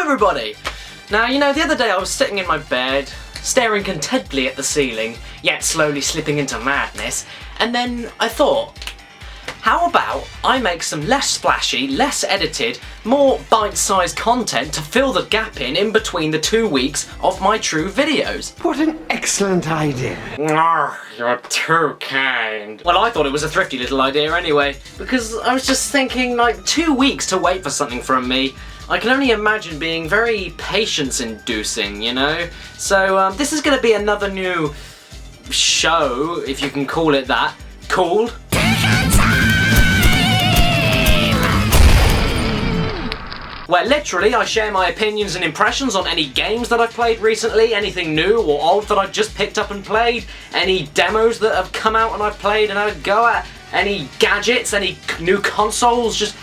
everybody! Now, you know, the other day I was sitting in my bed, staring contentedly at the ceiling, yet slowly slipping into madness, and then I thought, how about I make some less splashy, less edited, more bite-sized content to fill the gap in between the 2 weeks of my true videos? What an excellent idea. Oh, you're too kind. Well, I thought it was a thrifty little idea anyway, because I was just thinking, like, 2 weeks to wait for something from me. I can only imagine being very patience-inducing, you know? So, this is gonna be another new show, if you can call it that, called where literally I share my opinions and impressions on any games that I've played recently, anything new or old that I've just picked up and played, any demos that have come out and I've played and had a go at, any gadgets, any new consoles, just,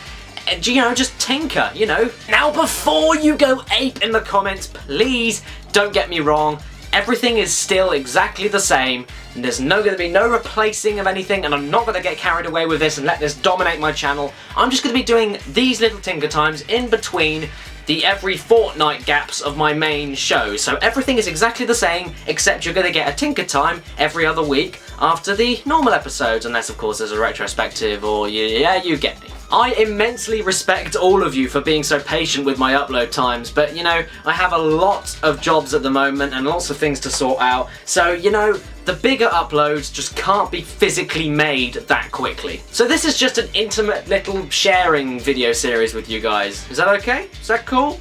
you know, just tinker, you know. Now before you go ape in the comments, please don't get me wrong, everything is still exactly the same, and there's gonna be no replacing of anything, and I'm not gonna get carried away with this and let this dominate my channel. I'm just gonna be doing these little tinker times in between the every fortnight gaps of my main show. So everything is exactly the same, except you're gonna get a tinker time every other week after the normal episodes, unless of course there's a retrospective or yeah, you get me. I immensely respect all of you for being so patient with my upload times, but you know, I have a lot of jobs at the moment and lots of things to sort out, so you know, the bigger uploads just can't be physically made that quickly. So this is just an intimate little sharing video series with you guys. Is that okay? Is that cool?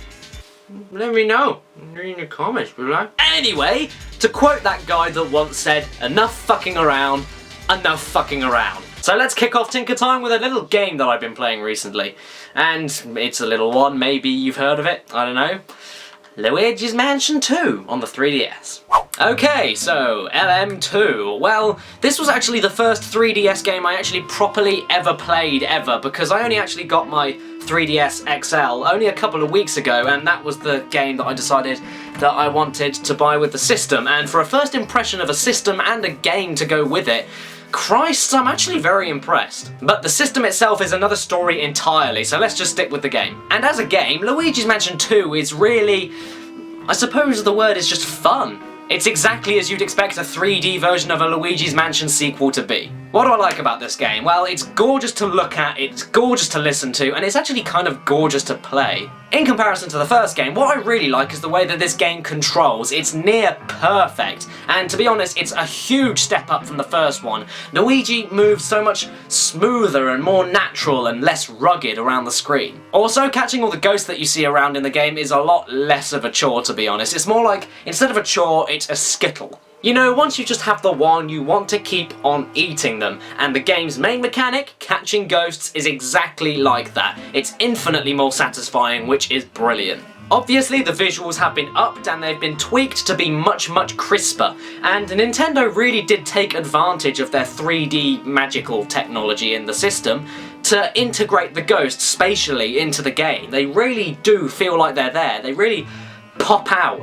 Let me know in the comments below. Anyway, to quote that guy that once said, enough fucking around, enough fucking around. So let's kick off Tinker Time with a little game that I've been playing recently. And it's a little one, maybe you've heard of it, I don't know. Luigi's Mansion 2 on the 3DS. Okay, so LM2. Well, this was actually the first 3DS game I actually properly ever played ever, because I only actually got my 3DS XL only a couple of weeks ago, and that was the game that I decided that I wanted to buy with the system. And for a first impression of a system and a game to go with it, Christ, I'm actually very impressed. But the system itself is another story entirely, so let's just stick with the game. And as a game, Luigi's Mansion 2 is really, I suppose the word is just fun. It's exactly as you'd expect a 3D version of a Luigi's Mansion sequel to be. What do I like about this game? Well, it's gorgeous to look at, it's gorgeous to listen to, and it's actually kind of gorgeous to play. In comparison to the first game, what I really like is the way that this game controls. It's near perfect, and to be honest, it's a huge step up from the first one. Luigi moves so much smoother and more natural and less rugged around the screen. Also, catching all the ghosts that you see around in the game is a lot less of a chore, to be honest. It's more like, instead of a chore, it's a skittle. You know, once you just have the one, you want to keep on eating them, and the game's main mechanic, catching ghosts, is exactly like that. It's infinitely more satisfying, which is brilliant. Obviously, the visuals have been upped and they've been tweaked to be much, much crisper, and Nintendo really did take advantage of their 3D magical technology in the system to integrate the ghosts spatially into the game. They really do feel like they're there. They really pop out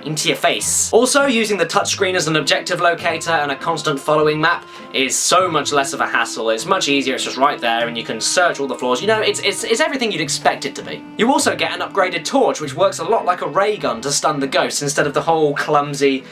into your face. Also, using the touchscreen as an objective locator and a constant following map is so much less of a hassle. It's much easier, it's just right there and you can search all the floors. You know, it's everything you'd expect it to be. You also get an upgraded torch, which works a lot like a ray gun to stun the ghosts instead of the whole clumsy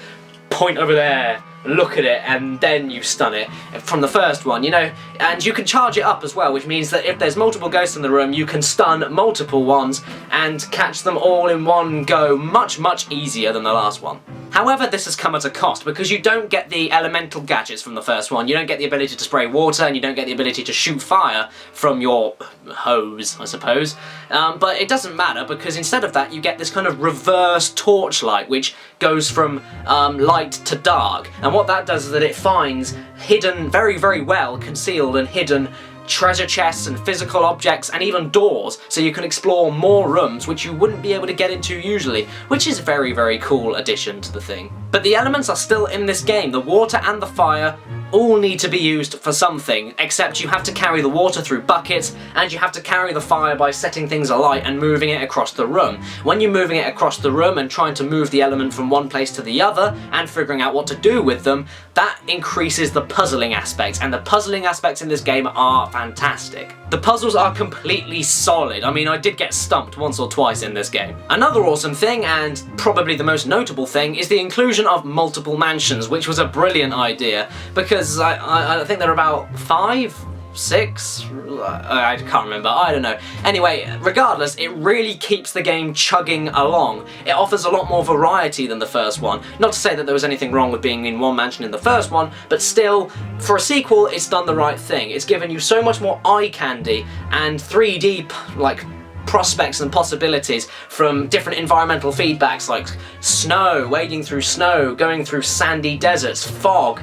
point over there, look at it, and then you stun it from the first one, you know, and you can charge it up as well, which means that if there's multiple ghosts in the room, you can stun multiple ones and catch them all in one go much, much easier than the last one. However, this has come at a cost, because you don't get the elemental gadgets from the first one. You don't get the ability to spray water, and you don't get the ability to shoot fire from your hose, I suppose. But it doesn't matter, because instead of that, you get this kind of reverse torchlight, which goes from light to dark. And what that does is that it finds hidden, very, very well concealed and hidden treasure chests and physical objects and even doors, so you can explore more rooms which you wouldn't be able to get into usually, which is a very, very cool addition to the thing. But the elements are still in this game. The water and the fire all need to be used for something, except you have to carry the water through buckets, and you have to carry the fire by setting things alight and moving it across the room. When you're moving it across the room and trying to move the element from one place to the other, and figuring out what to do with them, that increases the puzzling aspects, and the puzzling aspects in this game are fantastic. The puzzles are completely solid. I mean, I did get stumped once or twice in this game. Another awesome thing, and probably the most notable thing, is the inclusion of multiple mansions, which was a brilliant idea, because I think there are about 5, 6, I can't remember, I don't know. Anyway, regardless, it really keeps the game chugging along. It offers a lot more variety than the first one. Not to say that there was anything wrong with being in one mansion in the first one, but still, for a sequel, it's done the right thing. It's given you so much more eye candy and 3D, like, prospects and possibilities from different environmental feedbacks like snow, wading through snow, going through sandy deserts, fog,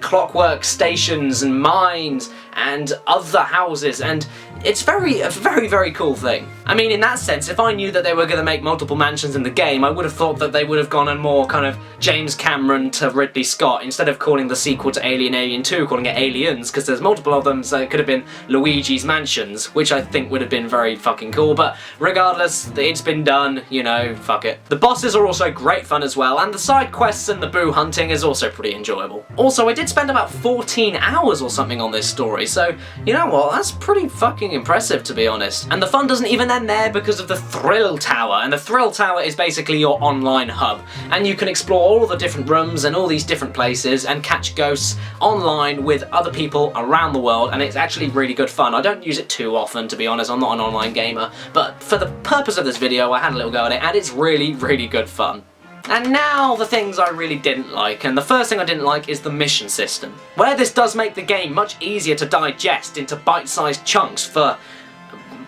clockwork stations and mines and other houses, and it's a very cool thing. I mean, in that sense, if I knew that they were going to make multiple mansions in the game, I would have thought that they would have gone on more kind of James Cameron to Ridley Scott, instead of calling the sequel to Alien 2, calling it Aliens, because there's multiple of them, so it could have been Luigi's Mansions, which I think would have been very fucking cool, but regardless, it's been done, you know, fuck it. The bosses are also great fun as well, and the side quests and the boo hunting is also pretty enjoyable. Also, I did spend about 14 hours or something on this story, so, you know what, that's pretty fucking impressive, to be honest. And the fun doesn't even end there because of the Thrill Tower, and the Thrill Tower is basically your online hub, and you can explore all the different rooms and all these different places and catch ghosts online with other people around the world, and it's actually really good fun. I don't use it too often, to be honest, I'm not an online gamer, but for the purpose of this video I had a little go at it, and it's really good fun. And now the things I really didn't like, and the first thing I didn't like is the mission system. Where this does make the game much easier to digest into bite-sized chunks for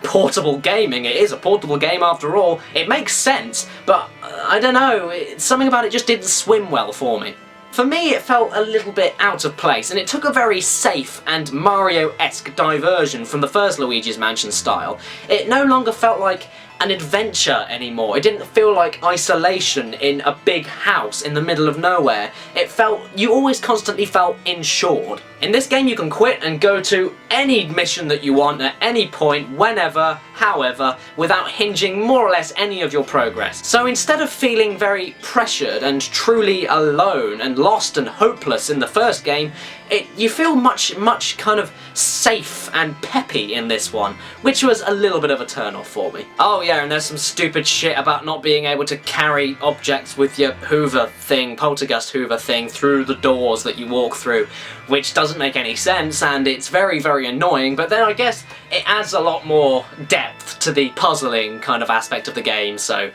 portable gaming, it is a portable game after all, it makes sense, but I don't know, something about it just didn't swim well for me. For me, it felt a little bit out of place, and it took a very safe and Mario-esque diversion from the first Luigi's Mansion style. It no longer felt like an adventure anymore. It didn't feel like isolation in a big house in the middle of nowhere. It felt, you always constantly felt insured. In this game you can quit and go to any mission that you want at any point, whenever, however, without hinging more or less any of your progress. So instead of feeling very pressured and truly alone and lost and hopeless in the first game, you feel much kind of safe and peppy in this one, which was a little bit of a turn off for me. Oh yeah, and there's some stupid shit about not being able to carry objects with your Hoover thing, poltergeist Hoover thing, through the doors that you walk through, which doesn't make any sense, and it's very annoying, but then I guess it adds a lot more depth to the puzzling kind of aspect of the game, so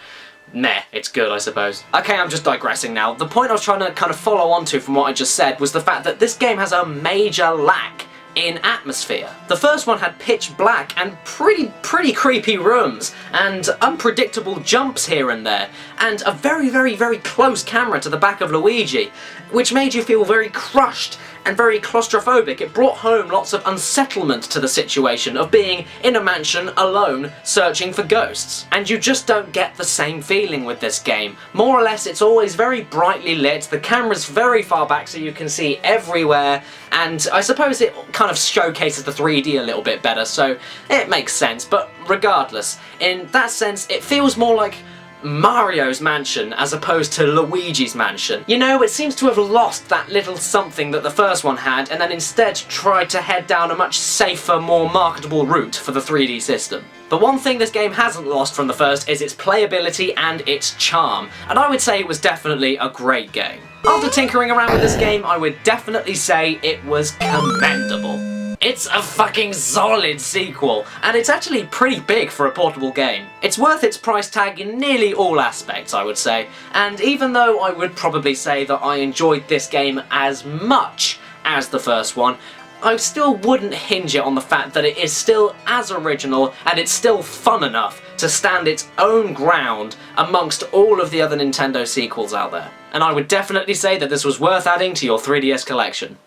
meh, it's good, I suppose. Okay, I'm just digressing now. The point I was trying to kind of follow on to from what I just said was the fact that this game has a major lack in atmosphere. The first one had pitch black and pretty creepy rooms, and unpredictable jumps here and there, and a very close camera to the back of Luigi, which made you feel very crushed and very claustrophobic. It brought home lots of unsettlement to the situation of being in a mansion alone searching for ghosts. And you just don't get the same feeling with this game. More or less it's always very brightly lit, the camera's very far back so you can see everywhere, and I suppose it kind of showcases the 3D a little bit better, so it makes sense. But regardless, in that sense it feels more like Mario's mansion as opposed to Luigi's mansion. You know, it seems to have lost that little something that the first one had, and then instead tried to head down a much safer, more marketable route for the 3D system. But one thing this game hasn't lost from the first is its playability and its charm, and I would say it was definitely a great game. After tinkering around with this game, I would definitely say it was commendable. It's a fucking solid sequel, and it's actually pretty big for a portable game. It's worth its price tag in nearly all aspects, I would say, and even though I would probably say that I enjoyed this game as much as the first one, I still wouldn't hinge it on the fact that it is still as original and it's still fun enough to stand its own ground amongst all of the other Nintendo sequels out there. And I would definitely say that this was worth adding to your 3DS collection.